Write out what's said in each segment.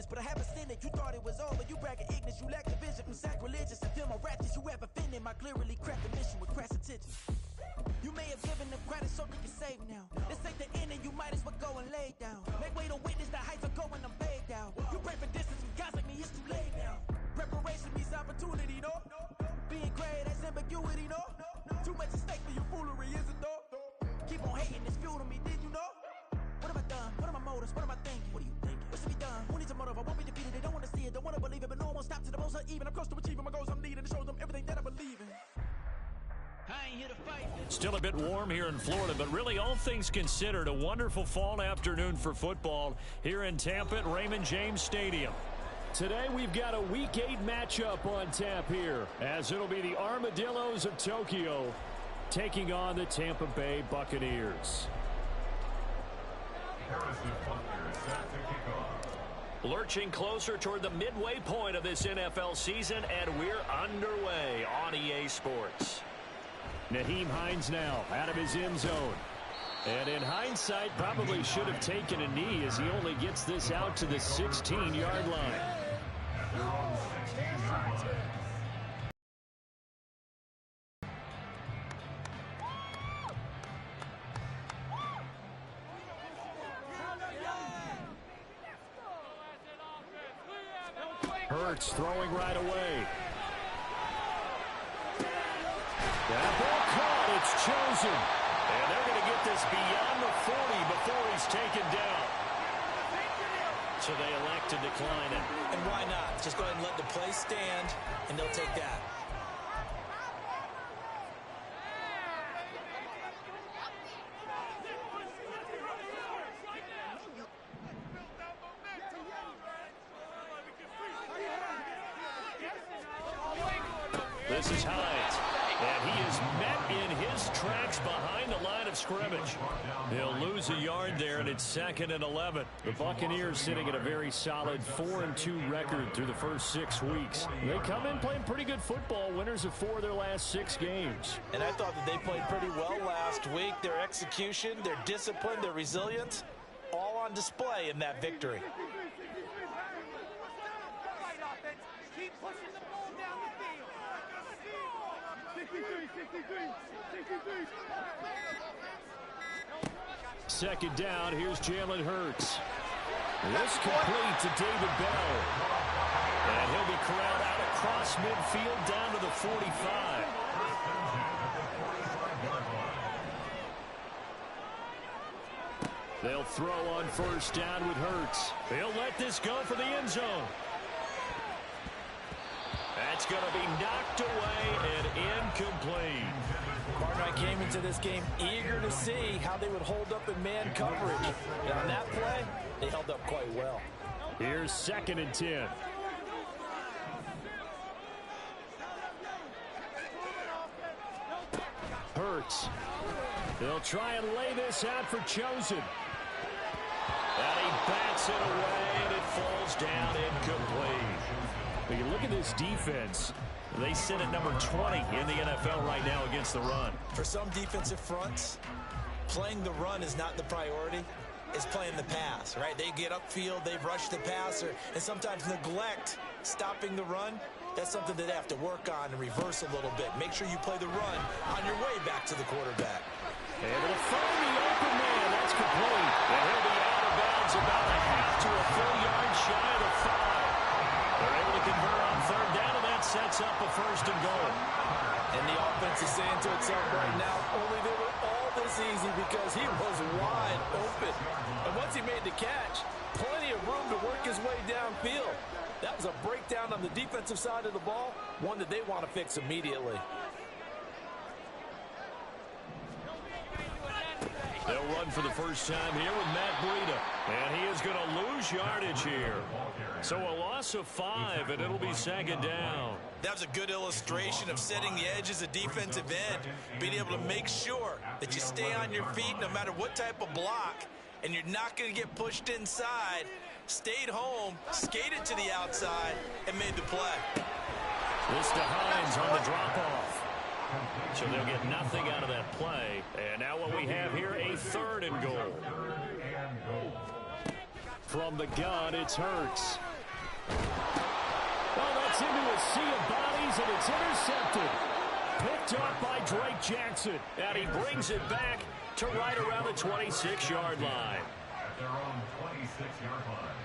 but I haven't seen it. You thought it was over. You bragging ignorance. You lack the vision from sacrilegious. And feel my ratchets. You have offended my clearly cracked the mission with crass intentions. You may have given them credit so they can save now. This ain't the end and you might as well go and lay down. Make way to witness the heights are going, I'm paid down. You pray for distance from guys like me, it's too late now. Preparation means opportunity, no? Being great, that's ambiguity, no? Too much at stake for your foolery, is it though? Keep on hating, it's fuel to me, did you know? What have I done? What are my motives? What am I thinking? What are you thinking? What should be done? Who needs a motive? I won't be defeated. They don't want to see it, don't want to believe it, but no one won't stop to the most even. I'm close to achieving my goals, I'm leading to show them everything that I believe in. I ain't here to fight. Still a bit warm here in Florida, but really all things considered, a wonderful fall afternoon for football here in Tampa at Raymond James Stadium. Today we've got a Week 8 matchup on tap here, as it'll be the Armadillos of Tokyo taking on the Tampa Bay Buccaneers. Lurching closer toward the midway point of this NFL season, and we're underway on EA Sports. Naheem Hines now out of his end zone. And in hindsight, probably should have taken a knee as he only gets this out to the 16-yard line. Hurts throwing right away. That ball caught. It's chosen. And they're going to get this beyond the 40 before he's taken down. So they elect to decline it. And why not? Just go ahead and let the play stand, and they'll take that. This is Hines, and he is met in his tracks behind the line of scrimmage. He'll lose a yard there, and it's 2nd and 11. The Buccaneers sitting at a very solid 4-2 record through the first 6 weeks. They come in playing pretty good football, winners of 4 of their last 6 games. And I thought that they played pretty well last week. Their execution, their discipline, their resilience, all on display in that victory. Keep pushing the ball down the field. 63. Second down, here's Jalen Hurts. This complete to David Bell. And he'll be corralled out across midfield down to the 45. They'll throw on first down with Hurts. He'll let this go for the end zone. That's going to be knocked away and incomplete. Partner, I came into this game eager to see how they would hold up in man coverage. And on that play, they held up quite well. Here's 2nd and 10. Hurts. They'll try and lay this out for Chosen. And he bats it away, and it falls down incomplete. But you look at this defense. They sit at number 20 in the NFL right now against the run. For some defensive fronts, playing the run is not the priority. It's playing the pass, right? They get upfield, they rush the passer, and sometimes neglect stopping the run. That's something that they have to work on and reverse a little bit. Make sure you play the run on your way back to the quarterback. Able to find the open man. That's complete. And he'll be out of bounds about a half to a full yard shy of the 5. They're able to convert on third down, and that sets up a 1st and goal. And the offense is saying to itself right now, only they were all this easy because he was wide open. And once he made the catch, plenty of room to work his way downfield. That was a breakdown on the defensive side of the ball, one that they want to fix immediately. They'll run for the first time here with Matt Breida. And he is going to lose yardage here. So a loss of 5, and it'll be 2nd down. That was a good illustration of setting the edge as a defensive end, being able to make sure that you stay on your feet no matter what type of block, and you're not going to get pushed inside. Stayed home, skated to the outside, and made the play. This to Hines on the drop-off. So they'll get nothing out of that play. And now what we have here, a 3rd and goal. From the gun, it's Hurts. Oh, that's into a sea of bodies, and it's intercepted. Picked up by Drake Jackson. And he brings it back to right around the 26-yard line. At their own 26-yard line.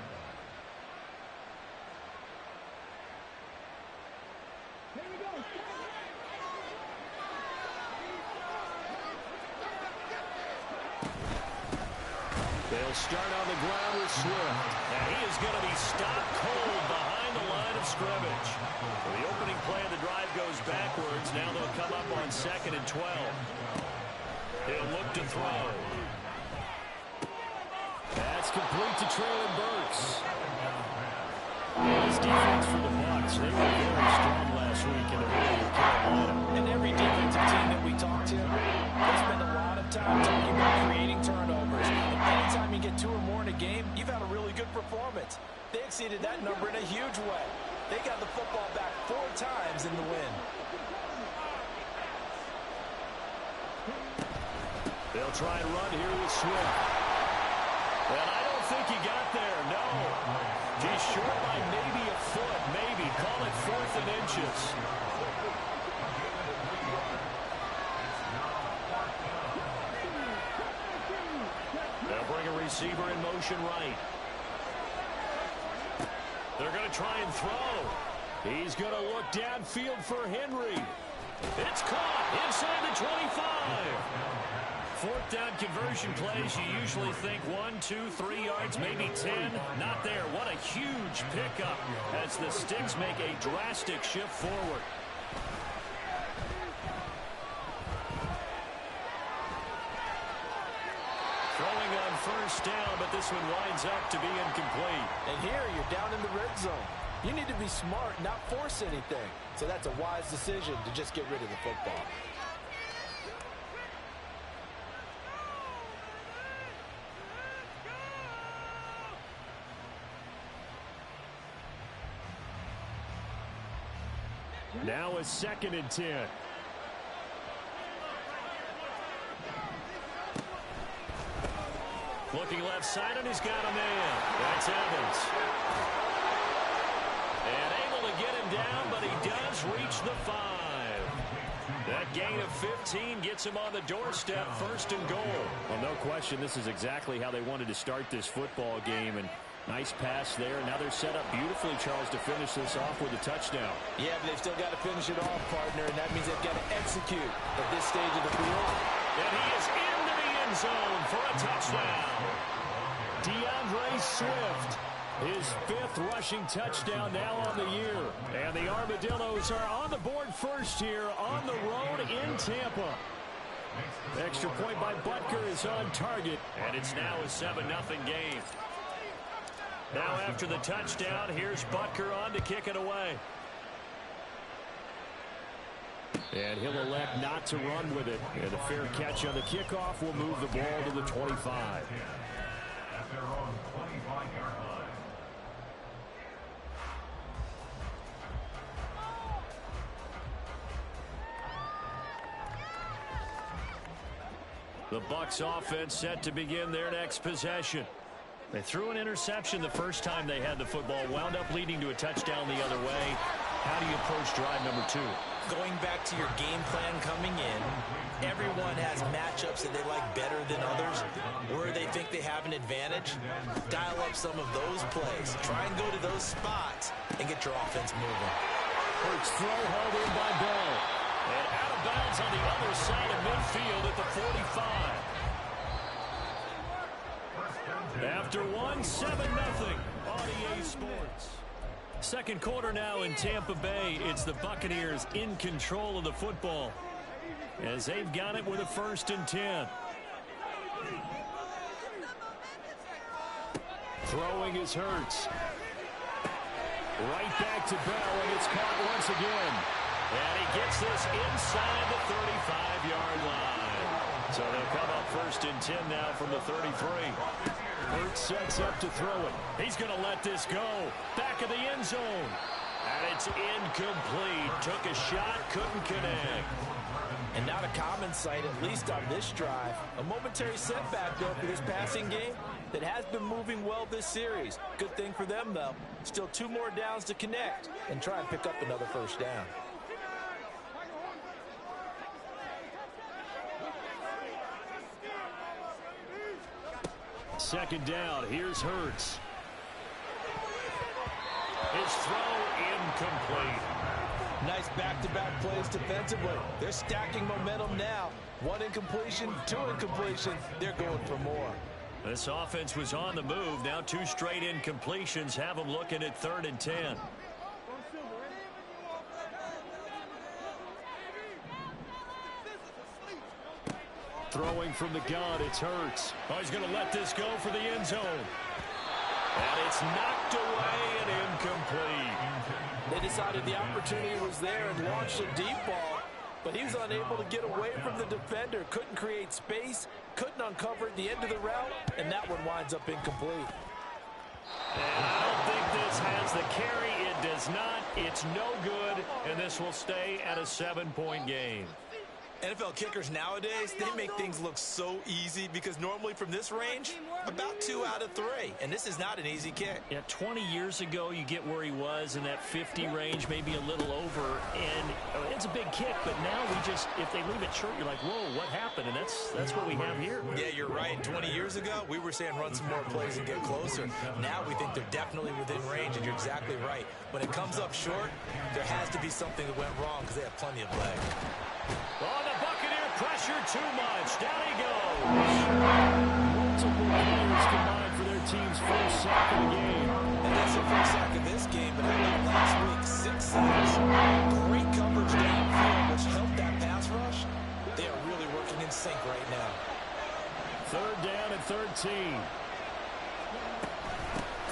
They'll start on the ground with Swift. And he is going to be stopped cold behind the line of scrimmage. Well, the opening play of the drive goes backwards. Now they'll come up on 2nd and 12. He'll look to throw. That's complete to Traylon Burks. This defense for the Bucs, they were very strong last week in the area of Carolina. And every defensive team that we talk to, they spend a lot of time talking about creating turnovers. And anytime you get 2 or more in a game, you've had a really good performance. They exceeded that number in a huge way. They got the football back 4 times in the win. They'll try and run here with Swift. And I don't think he got there, no. He's short by maybe a foot, maybe. Call it 4th and inches. They'll bring a receiver in motion right. They're going to try and throw. He's going to look downfield for Henry. It's caught inside the 25. 4th down conversion plays, you usually think 1, 2, 3 yards, maybe 10. Not there. What a huge pickup as the Sticks make a drastic shift forward. Throwing on 1st down, but this one winds up to be incomplete. And here you're down in the red zone. You need to be smart, not force anything. So that's a wise decision to just get rid of the football. Now a 2nd and 10. Looking left side, and he's got a man. That's Evans. And able to get him down, but he does reach the 5. That gain of 15 gets him on the doorstep, 1st and goal. Well, no question, this is exactly how they wanted to start this football game. And nice pass there. Now they're set up beautifully, Charles, to finish this off with a touchdown. Yeah, but they've still got to finish it off, partner, and that means they've got to execute at this stage of the field. And he is into the end zone for a touchdown. DeAndre Swift, his 5th rushing touchdown now on the year. And the Armadillos are on the board first here on the road in Tampa. Extra point by Butker is on target. And it's now a 7-0 game. Now after the touchdown, here's Butker on to kick it away. And he'll elect not to run with it. And a fair catch on the kickoff will move the ball to the 25. At their own 25-yard line. The Bucs offense set to begin their next possession. They threw an interception the first time they had the football, wound up leading to a touchdown the other way. How do you approach drive number 2? Going back to your game plan coming in, everyone has matchups that they like better than others, where they think they have an advantage. Dial up some of those plays. Try and go to those spots and get your offense moving. Hurts throw hauled in by Bell. And out of bounds on the other side of midfield at the 45. After 1, 7-0 on EA Sports. Second quarter now in Tampa Bay. It's the Buccaneers in control of the football as they've got it with a 1st and 10. Throwing is Hurts. Right back to Bell, and it's caught once again. And he gets this inside the 35-yard line. So they'll come up 1st and 10 now from the 33. Hurts sets up to throw it. He's going to let this go. Back of the end zone. And it's incomplete. Took a shot, couldn't connect. And not a common sight, at least on this drive. A momentary setback, though, for this passing game that has been moving well this series. Good thing for them, though. Still 2 more downs to connect and try and pick up another first down. Second down, here's Hurts. His throw incomplete. Nice back-to-back plays defensively. They're stacking momentum now. 1 incompletion, 2 incompletion. They're going for more. This offense was on the move. Now 2 straight incompletions have them looking at 3rd and 10. Throwing from the gun, it's Hurts. Oh, he's going to let this go for the end zone. And it's knocked away and incomplete. They decided the opportunity was there and launched a deep ball, but he was unable to get away from the defender. Couldn't create space, couldn't uncover at the end of the route, and that one winds up incomplete. And I don't think this has the carry. It does not. It's no good, and this will stay at a 7-point game. NFL kickers nowadays, they make things look so easy because normally from this range, about 2 out of 3. And this is not an easy kick. Yeah, 20 years ago, you get where he was in that 50 range, maybe a little over. And it's a big kick, but now we just, if they leave it short, you're like, whoa, what happened? And that's what we have here. Yeah, you're right. 20 years ago, we were saying run some more plays and get closer. Now we think they're definitely within range, and you're exactly right. When it comes up short, there has to be something that went wrong because they have plenty of leg. Oh, the Buccaneer pressure too much. Down he goes. Multiple players combined for their team's first sack of the game. And that's their first sack of this game, but how about last week? 6 sacks. Great coverage downfield, which helped that pass rush. They are really working in sync right now. 3rd down and 13.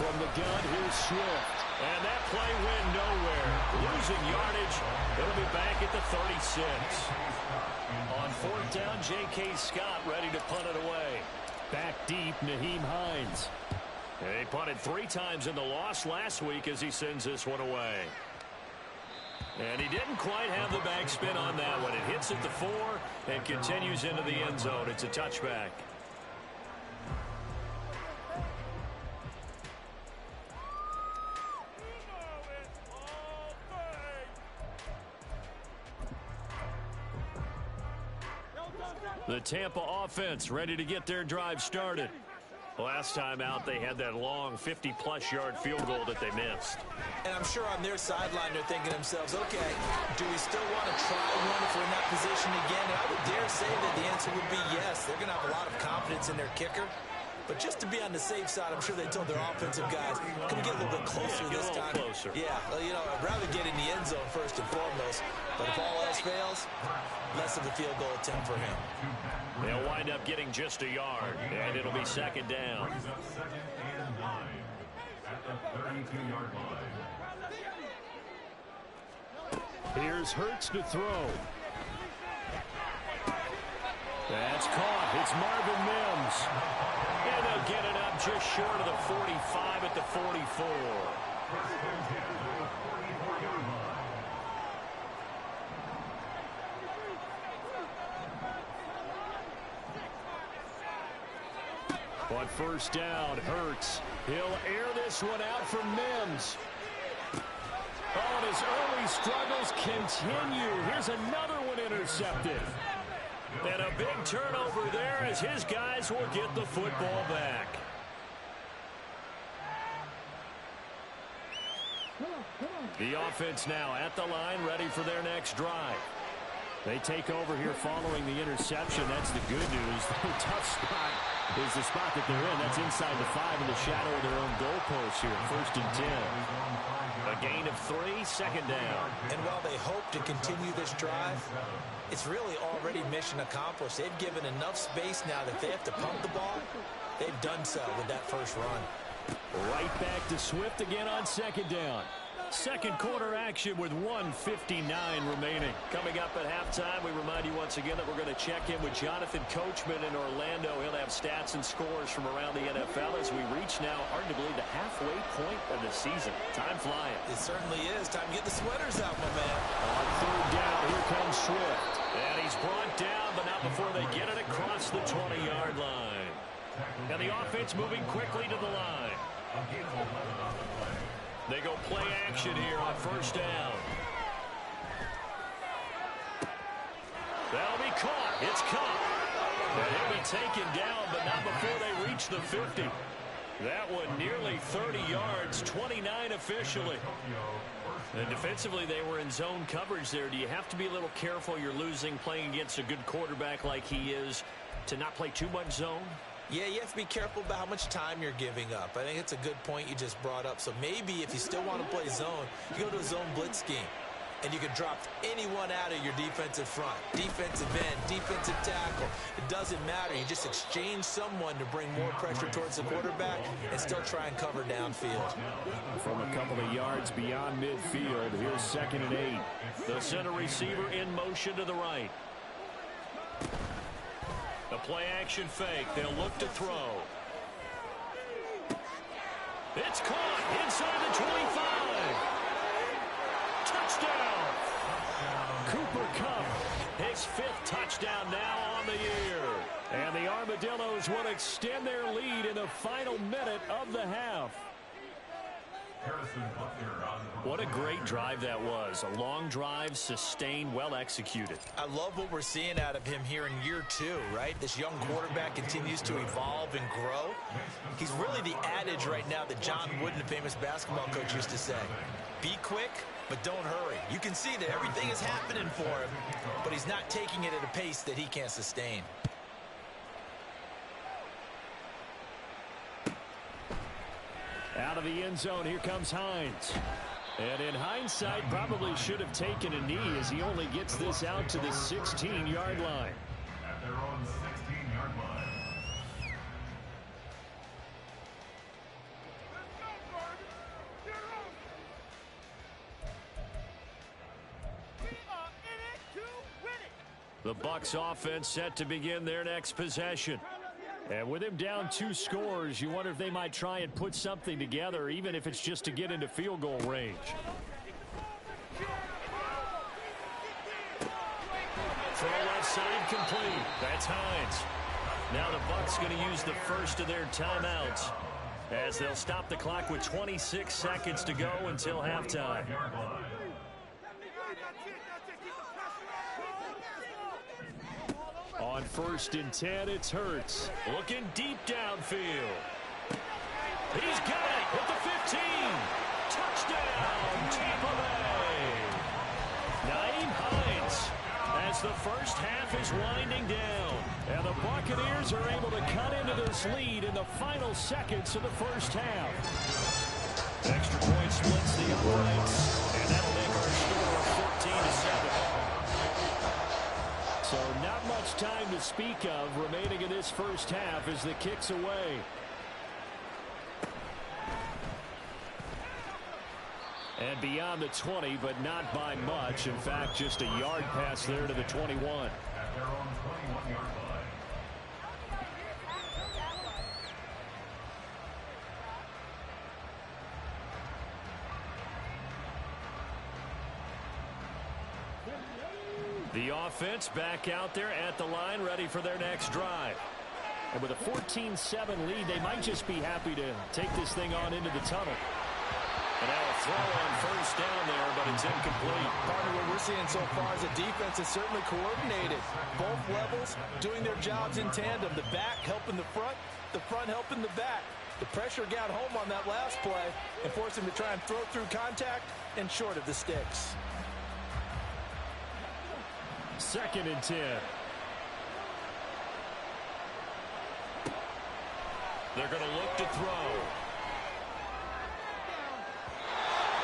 From the gun, here's Swift. And that play went nowhere. Losing yardage. It'll be back at the 36. On 4th down, J.K. Scott ready to punt it away. Back deep, Naheem Hines. He punted 3 times in the loss last week as he sends this one away. And he didn't quite have the backspin on that one. It hits at the 4 and continues into the end zone. It's a touchback. The Tampa offense ready to get their drive started. Last time out, they had that long 50-plus yard field goal that they missed. And I'm sure on their sideline, they're thinking to themselves, okay, do we still want to try one if we're in that position again? And I would dare say that the answer would be yes. They're going to have a lot of confidence in their kicker. But just to be on the safe side, I'm sure they told their offensive guys, can we get a little bit closer this time? Closer. Yeah, you know, I'd rather get in the end zone first and foremost. But if all else fails, less of a field goal attempt for him. They'll wind up getting just a yard, and it'll be 2nd down. Second and 9 at the 32-yard line. Here's Hurts to throw. That's caught. It's Marvin Mims. And they'll get it up just short of the 45 at the 44. On 1st down, Hurts. He'll air this one out for Mims. Oh, and his early struggles continue. Here's another one intercepted. And a big turnover there as his guys will get the football back. The offense now at the line, ready for their next drive. They take over here following the interception. That's the good news. The tough spot is the spot that they're in. That's inside the 5 in the shadow of their own goalpost here. 1st and 10. A gain of 3, 2nd down. And while they hope to continue this drive, it's really already mission accomplished. They've given enough space now that if they have to pump the ball, they've done so with that first run. Right back to Swift again on 2nd down. Second quarter action with 1:59 remaining. Coming up at halftime, we remind you once again that we're going to check in with Jonathan Coachman in Orlando. He'll have stats and scores from around the NFL as we reach now, hard to believe, the halfway point of the season. Time flying. It certainly is. Time to get the sweaters out, my man. On 3rd down, here comes Swift. And he is brought down, but not before they get it across the 20-yard line. And the offense moving quickly to the line. They go play action here on first down. That'll be caught. It's caught. And he'll be taken down, but not before they reach the 50. That one nearly 30 yards, 29 officially. And defensively, they were in zone coverage there. Do you have to be a little careful? You're losing playing against a good quarterback like he is to not play too much zone? Yeah, you have to be careful about how much time you're giving up. I think it's a good point you just brought up. So maybe if you still want to play zone, you go to a zone blitz scheme. And you can drop anyone out of your defensive front. Defensive end, defensive tackle. It doesn't matter. You just exchange someone to bring more pressure towards the quarterback and still try and cover downfield. From a couple of yards beyond midfield, here's 2nd and 8. The center receiver in motion to the right. The play action fake. They'll look to throw. It's caught inside the 25. Touchdown! Cooper Kupp, his 5th touchdown now on the year. And the Armadillos will extend their lead in the final minute of the half. What a great drive that was. A long drive, sustained, well executed. I love what we're seeing out of him here in year 2, right? This young quarterback continues to evolve and grow. He's really the adage right now that John Wooden, the famous basketball coach, used to say. Be quick, but don't hurry. You can see that everything is happening for him, but he's not taking it at a pace that he can't sustain. Out of the end zone, here comes Hines. And in hindsight, probably should have taken a knee as he only gets this out to the 16-yard line. At their own 16-yard line. The Bucs offense set to begin their next possession. And with him down 2 scores, you wonder if they might try and put something together, even if it's just to get into field goal range. Throw left side complete. That's Hines. Now the Bucs going to use the first of their timeouts as they'll stop the clock with 26 seconds to go until halftime. On 1st and 10, it's Hurts. Looking deep downfield. He's got it at the 15. Touchdown, Tampa Bay. Nyheim Hines as the first half is winding down. And the Buccaneers are able to cut into this lead in the final seconds of the first half. Extra point splits the uprights, and that'll make our score 14-7. So not much time to speak of remaining in this first half as the kick's away. And beyond the 20, but not by much. In fact, just a yard pass there to the 21. At their own 21-yard line. The offense back out there at the line, ready for their next drive. And with a 14-7 lead, they might just be happy to take this thing on into the tunnel. And now a throw on first down there, but it's incomplete. Partner, what we're seeing so far is the defense is certainly coordinated. Both levels doing their jobs in tandem. The back helping the front helping the back. The pressure got home on that last play and forced him to try and throw through contact and short of the sticks. 2nd and 10. They're going to look to throw.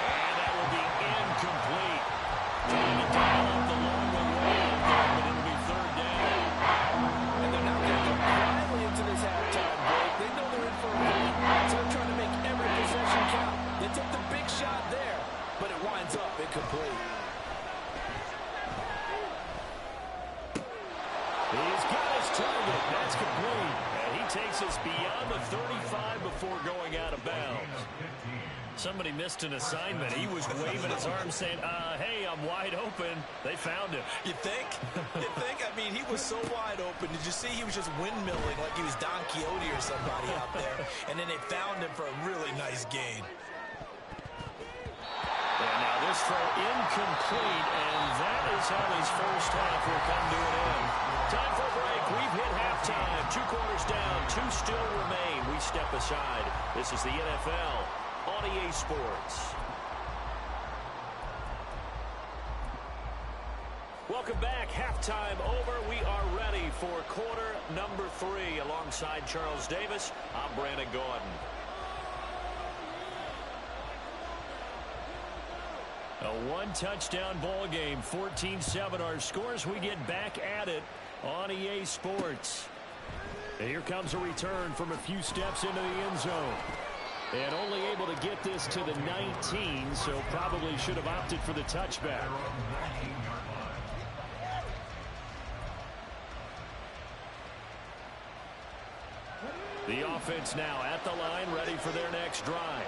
And that will be incomplete. Trying to dial up the long way out there, but it'll be 3rd down. And they're not going to go quietly into this halftime break. They know they're in for a lead, so they're trying to make every possession count. They took the big shot there, but it winds up incomplete. He's got his target. That's complete. And he takes us beyond around the 35 before going out of bounds. Somebody missed an assignment. He was waving his arms saying, hey, I'm wide open. They found him. You think? You think? I mean, he was so wide open. Did you see he was just windmilling like he was Don Quixote or somebody out there? And then they found him for a really nice gain. And now this throw incomplete, and that is how his first half will come to an end. Time for a break. We've hit halftime. 2 quarters down, 2 still remain. We step aside. This is the NFL on EA Sports. Welcome back. Halftime over. We are ready for quarter number 3. Alongside Charles Davis, I'm Brandon Gordon. A 1-touchdown ball game, 14-7 our scores. We get back at it on EA Sports. And here comes a return from a few steps into the end zone. And only able to get this to the 19, so probably should have opted for the touchback. The offense now at the line, ready for their next drive.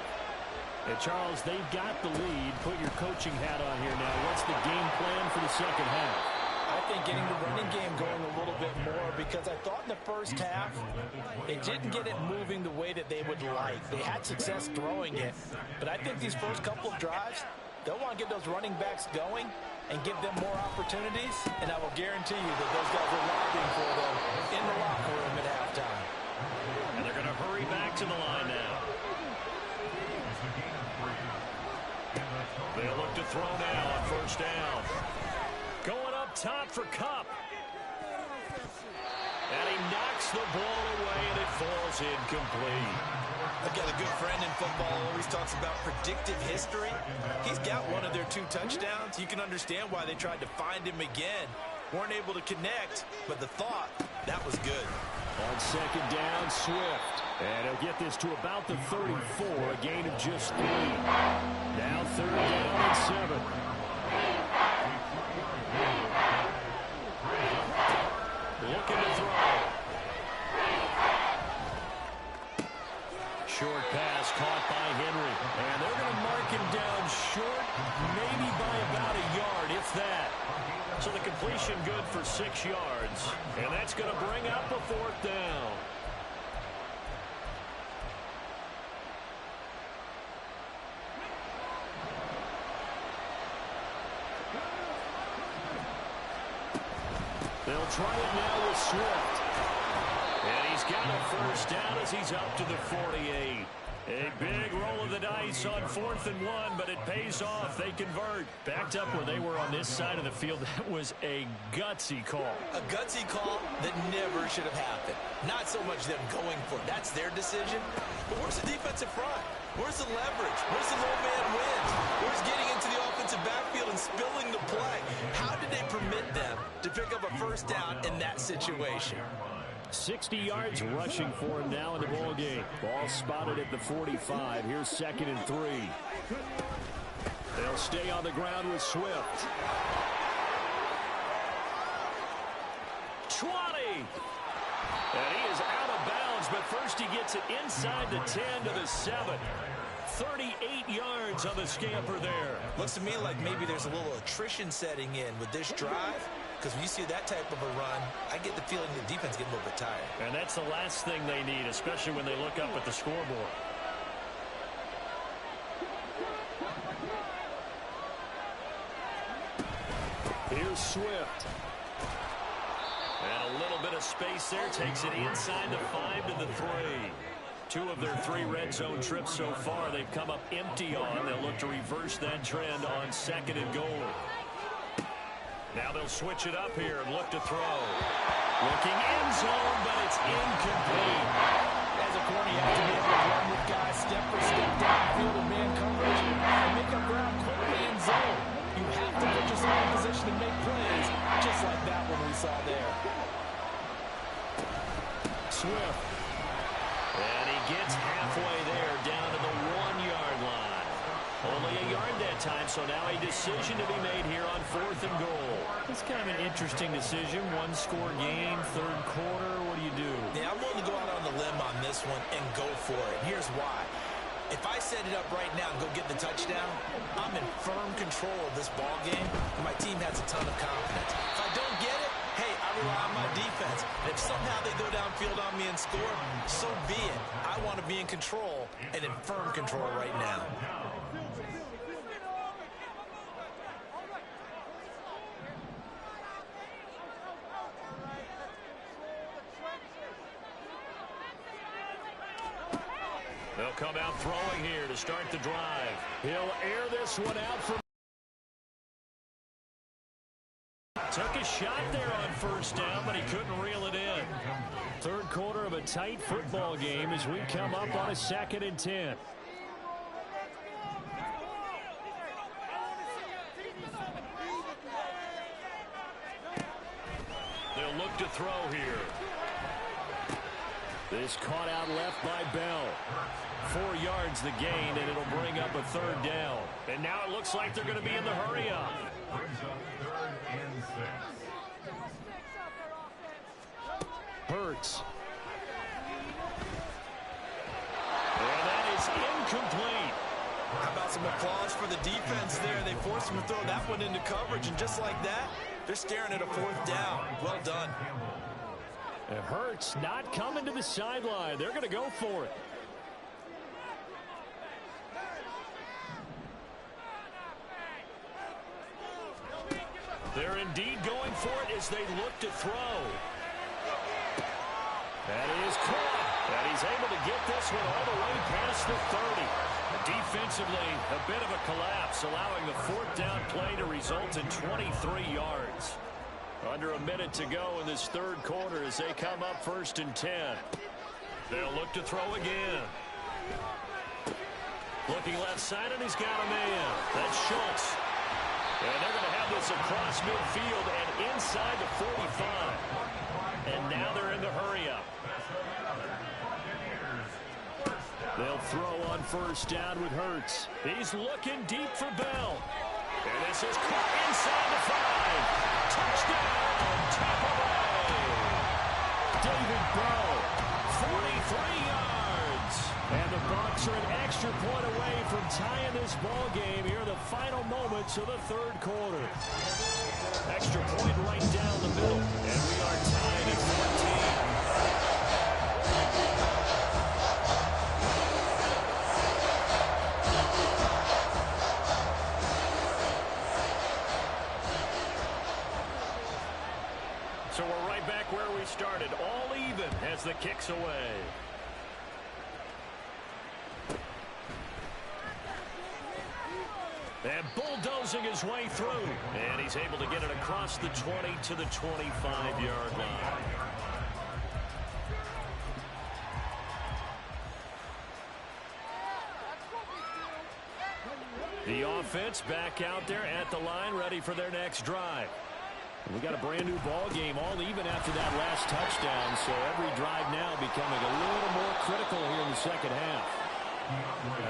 And Charles, they've got the lead. Put your coaching hat on here now. What's the game plan for the second half? I think getting the running game going a little bit more, because I thought in the first half they didn't get it moving the way that they would like. They had success throwing it, but I think these first couple of drives, they'll want to get those running backs going and give them more opportunities, and I will guarantee you that those guys are lobbying for them in the locker room at halftime. And they're going to hurry back to the line now. They'll look to throw now on first down. Going up top for Kupp. And he knocks the ball away, and it falls incomplete. I've got a good friend in football who always talks about predictive history. He's got one of their 2 touchdowns. You can understand why they tried to find him again. Weren't able to connect, but the thought, that was good. On second down, Swift. And he'll get this to about the 34, a gain of just 3. Now third down and 7. Looking to throw. Short pass caught by Henry. And they're going to mark him down short, maybe by about a yard, if that. So the completion good for 6 yards. And that's going to bring up a 4th down. They'll try it now with Swift. And he's got a first down as he's up to the 48. A big roll of the dice on 4th and 1, but it pays off. They convert. Backed up where they were on this side of the field. That was a gutsy call. A gutsy call that never should have happened. Not so much them going for it. That's their decision. But where's the defensive front? Where's the leverage? Where's the low man wins? Where's getting into the offensive backfield and spilling the play? How did they permit them to pick up a first down in that situation? 60 yards rushing for him now in the ball game. Ball spotted at the 45. Here's 2nd and 3. They'll stay on the ground with Swift. 20. And he is out of bounds, but first he gets it inside the 10 to the 7. 38 yards on the scamper there. Looks to me like maybe there's a little attrition setting in with this drive. Because when you see that type of a run, I get the feeling the defense getting a little bit tired. And that's the last thing they need, especially when they look up at the scoreboard. Here's Swift. And a little bit of space there. Takes it inside the 5 to the 3. 2 of their 3 red zone trips so far they've come up empty on. They'll look to reverse that trend on 2nd and goal. Now they'll switch it up here and look to throw. Looking end zone, but it's incomplete. As a corner, you have to be able to run with guys step for step downfield in man coverage and make up ground quickly in zone. You have to put yourself in position to make plays, just like that one we saw there. Swift. And he gets halfway there, down to the 1-yard line. Only a yard that time, so now a decision to be made here on 4th and goal. It's kind of an interesting decision. 1-score game, 3rd quarter. What do you do? Yeah, I'm willing to go out on the limb on this this one and go for it. Here's why. If I set it up right now and go get the touchdown, I'm in firm control of this ball game, and my team has a ton of confidence. If I don't get it, hey, I rely on my defense. And if somehow they go downfield on me and score, so be it. I want to be in control and in firm control right now. They'll come out throwing here to start the drive. He'll air this one out for... Took a shot there on first down, but he couldn't reel it in. Third quarter of a tight football game as we come up on a 2nd and 10. They'll look to throw here. This caught out left by Bell. 4 yards the gain, and it'll bring up a 3rd down. And now it looks like they're going to be in the hurry-up. Brings up 3rd and 6. Hurts. And that is incomplete. How about some applause for the defense there? They forced him to throw that one into coverage, and just like that, they're staring at a 4th down. Well done. And Hurts not coming to the sideline. They're going to go for it. They're indeed going for it as they look to throw. That is caught. And he's able to get this one all the way past the 30. Defensively, a bit of a collapse, allowing the 4th down play to result in 23 yards. Under a minute to go in this 3rd quarter as they come up 1st and 10. They'll look to throw again. Looking left side, and he's got a man. That's Schultz. And they're going to have this across midfield and inside the 45. And now they're in the hurry-up. They'll throw on 1st down with Hurts. He's looking deep for Bell. And this is caught inside the 5. Touchdown, Tampa Bay. David Bell, 43 yards. And the Bucs are an extra point away from tying this ball game here in the final moments of the 3rd quarter. Extra point right down the middle. And we are tied at 14. So we're right back where we started, all even as the kick's away. And bulldozing his way through. And he's able to get it across the 20 to the 25-yard line. The offense back out there at the line, ready for their next drive. We got a brand new ball game, all even after that last touchdown, so every drive now becoming a little more critical here in the 2nd half.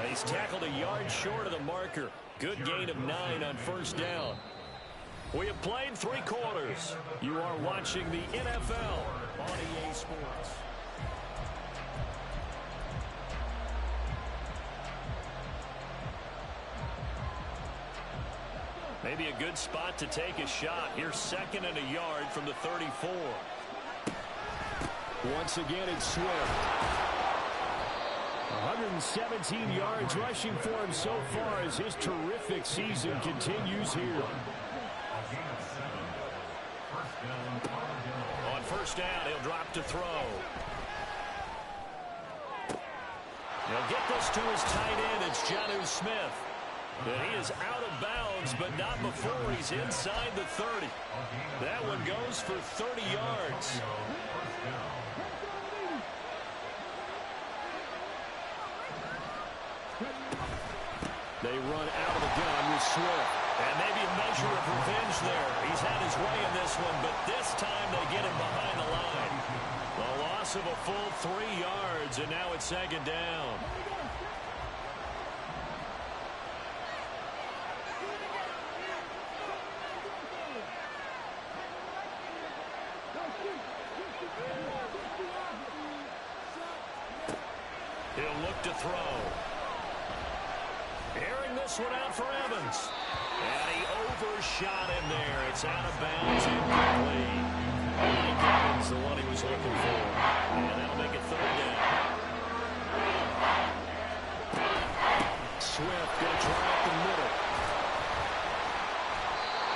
He's tackled a yard short of the marker. Good gain of 9 on 1st down. We have played 3 quarters. You are watching the NFL on EA Sports. Maybe a good spot to take a shot. Here's 2nd and a yard from the 34. Once again, it's Swift. 117 yards rushing for him so far as his terrific season continues here. On 1st down, he'll drop to throw. He'll get this to his tight end. It's Jonnu Smith. And he is out of bounds, but not before he's inside the 30. That one goes for 30 yards. They run out of the gun with Swift. And maybe a measure of revenge there. He's had his way in this one, but this time they get him behind the line. The loss of a full 3 yards, and now it's 2nd down. He'll look to throw. Airing this one out for Evans. And he overshot him there. It's out of bounds, incomplete. Mike Evans, the one he was looking for. And that'll make it third down. Swift going to try up the middle.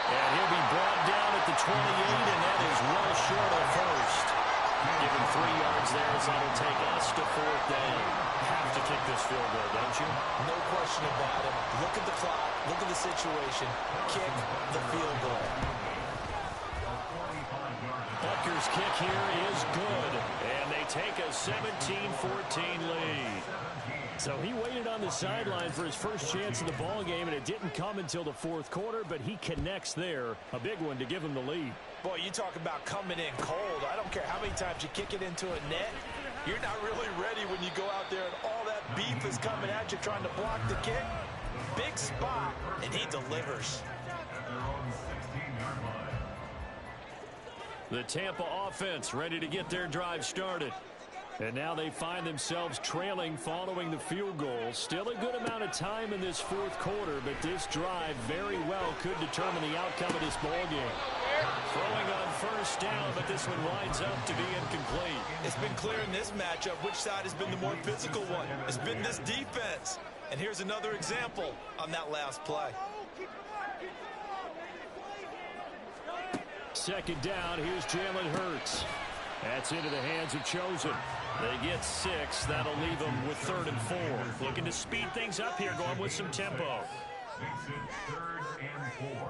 And he'll be brought down at the 28, and that is well short of first. Give him 3 yards there as that'll take us to fourth down. Have to kick this field goal, don't you? No question about it. Look at the clock. Look at the situation. Kick the field goal. Butker's kick here is good, and they take a 17-14 lead. So he waited on the sideline for his first chance in the ball game, and it didn't come until the fourth quarter, but he connects there. A big one to give him the lead. Boy, you talk about coming in cold. I don't care how many times you kick it into a net. You're not really ready when you go out there and all that beef is coming at you trying to block the kick. Big spot, and he delivers. The Tampa offense ready to get their drive started. And now they find themselves trailing following the field goal. Still a good amount of time in this fourth quarter, but this drive very well could determine the outcome of this ball game. Throwing on first down, but this one winds up to be incomplete. It's been clear in this matchup which side has been the more physical one. It's been this defense. And here's another example on that last play. Second down, here's Jalen Hurts. That's into the hands of Chosen. They get 6. That'll leave them with 3rd and 4. Looking to speed things up here, going with some tempo. Makes it 3rd and 4.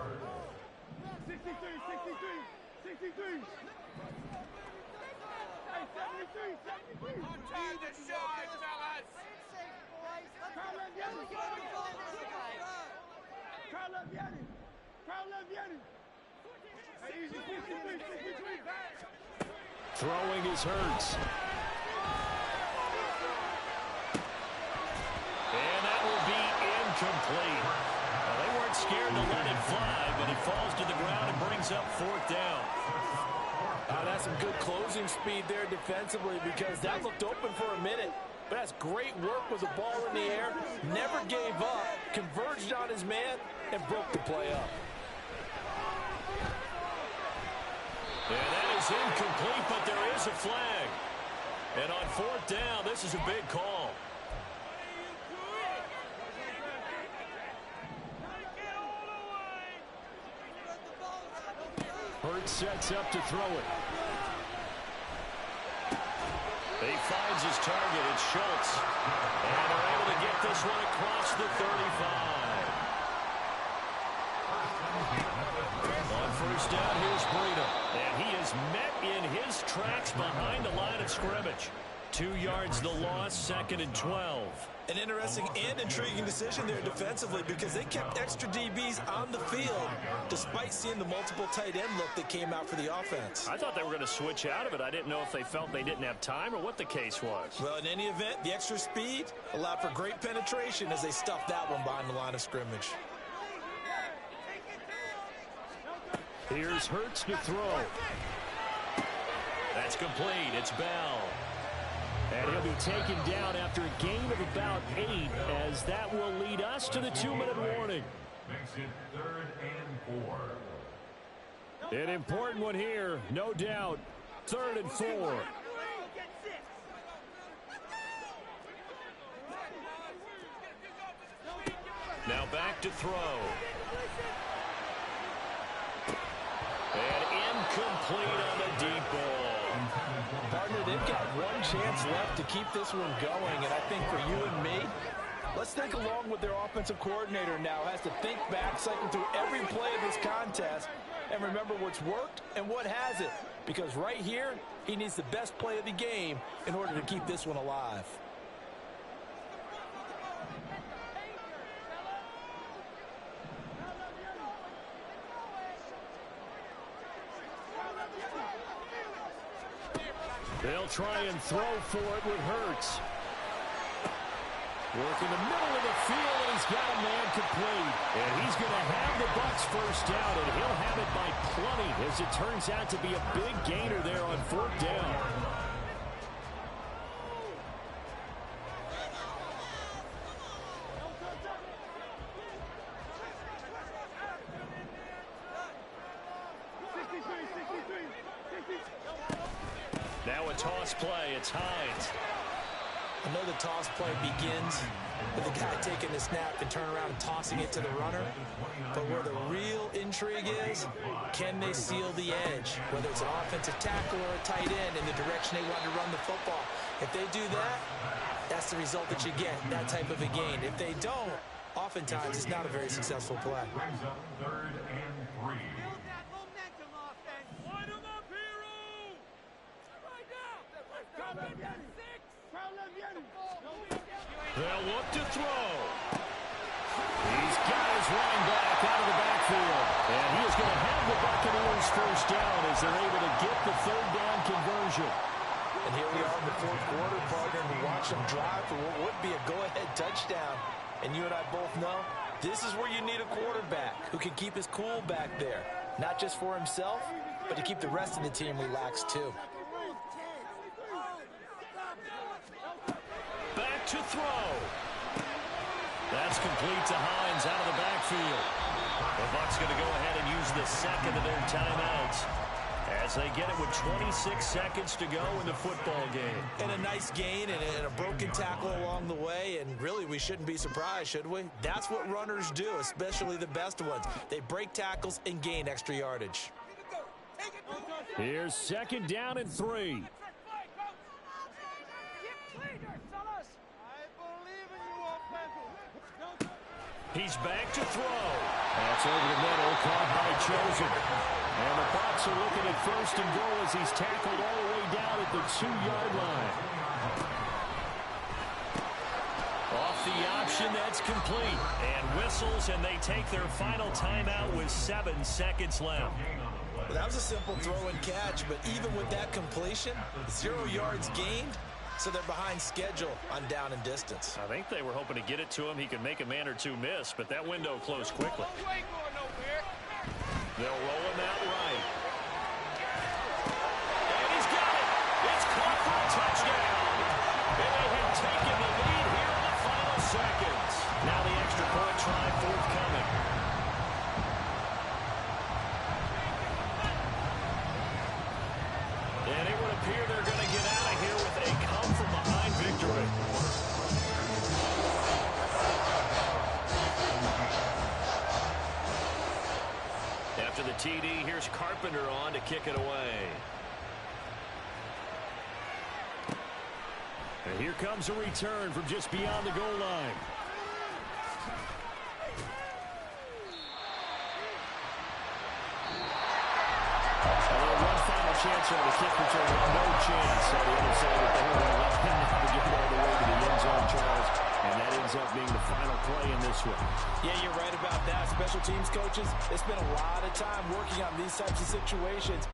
63. 73. Hey, 73. I'm trying to shine, fellas. Carl Leviani. Hey, easy, 63. Throwing is Hurts. And that will be incomplete. Well, they weren't scared to let it fly, but it falls to the ground and brings up 4th down. That's some good closing speed there defensively because that looked open for a minute. But that's great work with the ball in the air. Never gave up, converged on his man, and broke the play up. And that is incomplete, but there is a flag. And on 4th down, this is a big call. Hurts sets up to throw it. He finds his target. It's Schultz. And they're able to get this one across the 35. On first down, here's Breida. And he is met in his tracks behind the line of scrimmage. 2 yards the loss, 2nd and 12. An interesting and intriguing decision there defensively because they kept extra DBs on the field despite seeing the multiple tight end look that came out for the offense. I thought they were going to switch out of it. I didn't know if they felt they didn't have time or what the case was. Well, in any event, the extra speed allowed for great penetration as they stuffed that one behind the line of scrimmage. Here's Hurts to throw. That's complete. It's Bell. And he'll be taken down after a gain of about 8, as that will lead us to the 2-minute warning. Makes it 3rd and 4. An important one here, no doubt. 3rd and 4. Now back to throw. And incomplete on the deep ball. Partner, they've got one chance left to keep this one going, and I think for you and me, let's think along with their offensive coordinator now. Has to think back, cycle through every play of this contest, and remember what's worked and what hasn't. Because right here, he needs the best play of the game in order to keep this one alive. They'll try and throw for it with Hurts. Work in the middle of the field, and he's got a man complete. And he's going to have the Bucs first down, and he'll have it by plenty, as it turns out to be a big gainer there on 4th down. toss play. It's Hines. I know the toss play begins with the guy taking the snap and turn around and tossing it to the runner. But where the real intrigue is, can they seal the edge? Whether it's an offensive tackle or a tight end in the direction they want to run the football. If they do that, that's the result that you get, that type of a gain. If they don't, oftentimes it's not a very successful play. Brings up 3rd and 3. Build that momentum offense. Line them up, hero! Right now! They'll look to throw. He's got his running back out of the backfield. And he is going to have the Buccaneers first down as they're able to get the 3rd down conversion. And here we are in the 4th quarter, partner, and we watch them drive for what would be a go-ahead touchdown. And you and I both know this is where you need a quarterback who can keep his cool back there. Not just for himself, but to keep the rest of the team relaxed too. Back to throw. That's complete to Hines out of the backfield. The Bucs going to go ahead and use the second of their timeouts as they get it with 26 seconds to go in the football game. And a nice gain and a broken tackle along the way, and really we shouldn't be surprised, should we? That's what runners do, especially the best ones. They break tackles and gain extra yardage. Here's 2nd down and 3. He's back to throw. That's over the middle, caught by Chosen. And the Bucs are looking at 1st and goal as he's tackled all the way down at the 2-yard line. Off the option, that's complete. And whistles, and they take their final timeout with 7 seconds left. Well, that was a simple throw and catch, but even with that completion, 0 yards gained. So they're behind schedule on down and distance. I think they were hoping to get it to him. He could make a man or two miss, but that window closed quickly. They'll roll him out right. And he's got it. It's caught for a touchdown. And they have taken the lead here in the final seconds. Now the extra point try forthcoming. And it would appear they're going to get out of here with a come-from-behind victory. After the TD, here's Carpenter on to kick it away. And here comes a return from just beyond the goal line. Chance on the kick return, no chance on the other side of the goal line to get all the way to the end zone, Charles, and that ends up being the final play in this one. Yeah, you're right about that. Special teams coaches, they spend a lot of time working on these types of situations.